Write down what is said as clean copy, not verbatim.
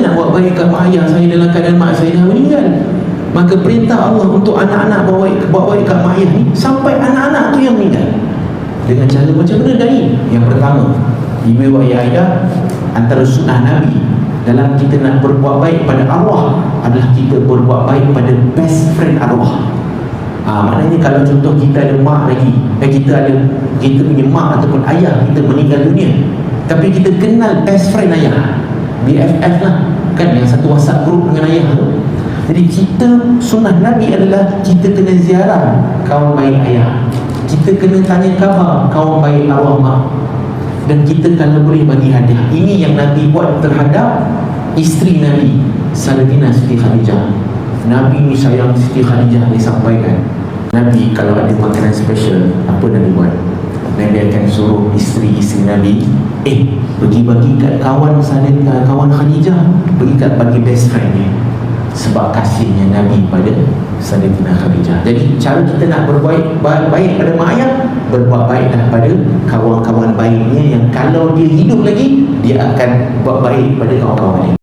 nak buat baik kat mak ayah saya dalam keadaan mak saya dah meninggal? Maka perintah Allah untuk anak-anak buat baik kat mak ayah ni sampai anak-anak tu yang meninggal. Dengan cara macam mana dai? Yang pertama, ibu ayah antara sunnah Nabi dalam kita nak berbuat baik pada arwah adalah kita berbuat baik pada best friend arwah. Maknanya kalau contoh kita ada mak lagi, kita punya mak ataupun ayah kita meninggal dunia, tapi kita kenal best friend ayah, BFF lah kan, yang satu WhatsApp group dengan ayah tu. Jadi kita, sunnah Nabi adalah kita kena ziarah kawan baik ayah, kita kena tanya khabar kawan baik arwah mak, dan kita kalau boleh bagi hadiah. Ini yang Nabi buat terhadap isteri Nabi, Sayyidina Siti Khadijah. Nabi ni sayang Siti Khadijah, disampaikan Nabi kalau ada makanan special, apa Nabi buat? Nabi akan suruh isteri-isteri Nabi, pergi bagi kat kawan Khadijah, pergi kat bagi best friend dia. Sebab kasihnya Nabi pada Sayyidatina Khadijah. Jadi cara kita nak berbuat baik pada mak ayah, berbuat baiklah pada kawan-kawan baiknya yang kalau dia hidup lagi, dia akan buat baik pada kawan-kawan dia.